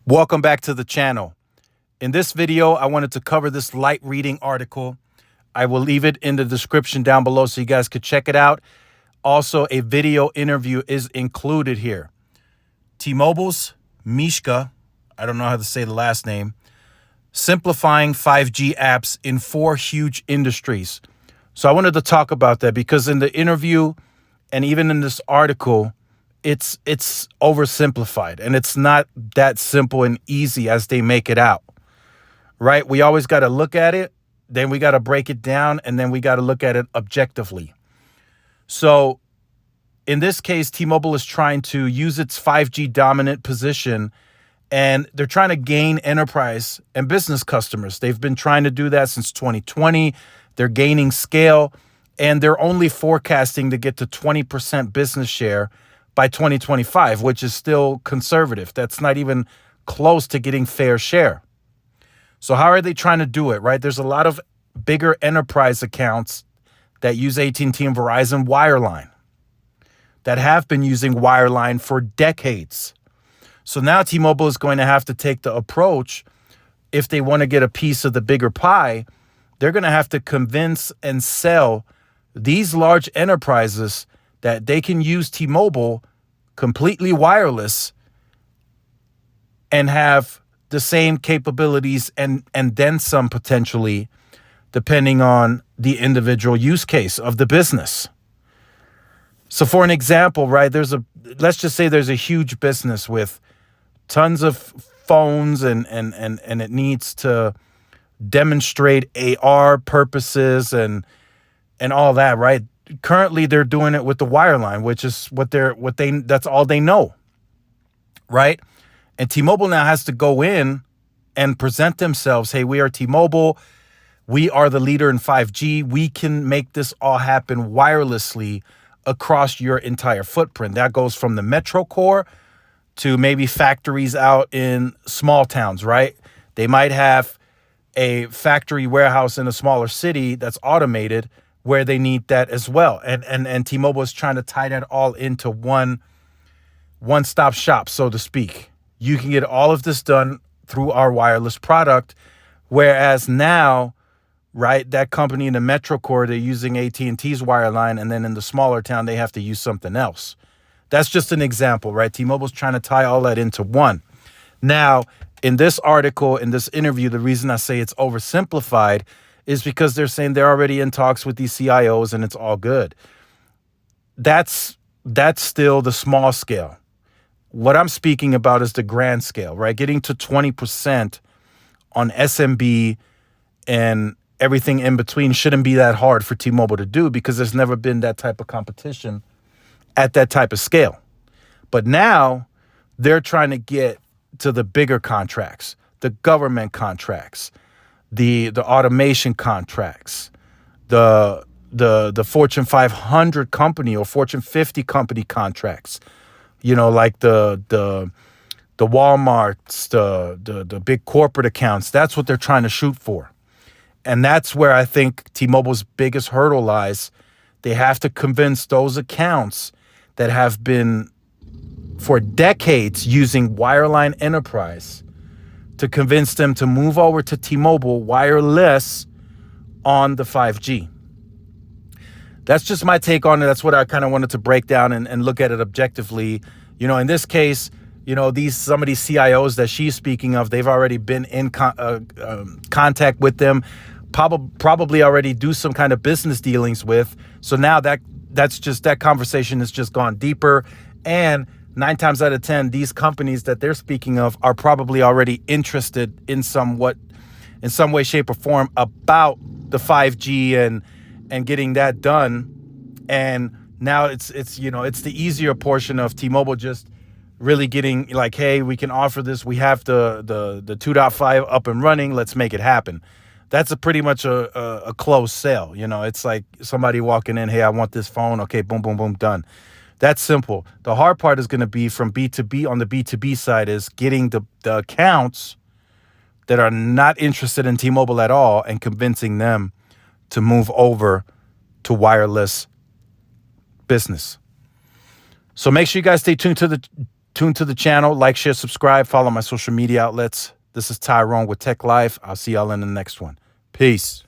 Welcome back to the channel. In this video, I wanted to cover this light reading article. I will leave it in the description down below so you guys could check it out. Also, a video interview is included here. T-Mobile's Mishka, I don't know how to say the last name, simplifying 5G apps in 4 huge industries. So I wanted to talk about that because in the interview and even in this article, it's oversimplified and it's not that simple and easy as they make it out, right? We always got to look at it, then we got to break it down, and then we got to look at it objectively. So in this case, T-Mobile is trying to use its 5G dominant position, and they're trying to gain enterprise and business customers. They've been trying to do that since 2020. They're gaining scale, and they're only forecasting to get to 20% business share by 2025, which is still conservative. That's not even close to getting fair share. So how are they trying to do it, right? There's a lot of bigger enterprise accounts that use AT&T and Verizon wireline that have been using wireline for decades. So now T-Mobile is going to have to take the approach, if they want to get a piece of the bigger pie, they're going to have to convince and sell these large enterprises that they can use T-Mobile completely wireless and have the same capabilities and then some potentially, depending on the individual use case of the business. So for an example, right, let's just say there's a huge business with tons of phones and it needs to demonstrate AR purposes and all that, right? Currently, they're doing it with the wireline, which is that's all they know, right? And T-Mobile now has to go in and present themselves. Hey, we are T-Mobile. We are the leader in 5G. We can make this all happen wirelessly across your entire footprint. That goes from the metro core to maybe factories out in small towns, right? They might have a factory warehouse in a smaller city that's automated where they need that as well. And T-Mobile is trying to tie that all into one-stop shop, so to speak. You can get all of this done through our wireless product, whereas now, right, that company in the metro core, they're using AT&T's wireline, and then in the smaller town, they have to use something else. That's just an example, right? T-Mobile's trying to tie all that into one. Now, in this article, in this interview, the reason I say it's oversimplified is because they're saying they're already in talks with these CIOs and it's all good. That's still the small scale. What I'm speaking about is the grand scale, right? Getting to 20% on SMB and everything in between shouldn't be that hard for T-Mobile to do because there's never been that type of competition at that type of scale. But now they're trying to get to the bigger contracts, the government contracts, the automation contracts, the Fortune 500 company or Fortune 50 company contracts, you know, like the Walmarts, the big corporate accounts. That's what they're trying to shoot for. And that's where I think T-Mobile's biggest hurdle lies. They have to convince those accounts that have been for decades using wireline enterprise to convince them to move over to T-Mobile wireless on the 5G. That's just my take on it. That's what I kind of wanted to break down and look at it objectively. You know, in this case, you know, some of these CIOs that she's speaking of, they've already been in contact with them, probably already do some kind of business dealings with. So now that conversation has just gone deeper, and 9 times out of 10, these companies that they're speaking of are probably already interested in some way, shape, or form about the 5G and getting that done. And now it's the easier portion of T-Mobile just really getting like, hey, we can offer this. We have the 2.5 up and running. Let's make it happen. That's pretty much a closed sale. You know, it's like somebody walking in, hey, I want this phone. Okay, boom, boom, boom, done. That's simple. The hard part is going to be from B2B. On the B2B side is getting the accounts that are not interested in T-Mobile at all and convincing them to move over to wireless business. So make sure you guys stay tuned to the Tune to the channel, like, share, subscribe, follow my social media outlets. This is Tyrone with Tech Life. I'll see y'all in the next one. Peace.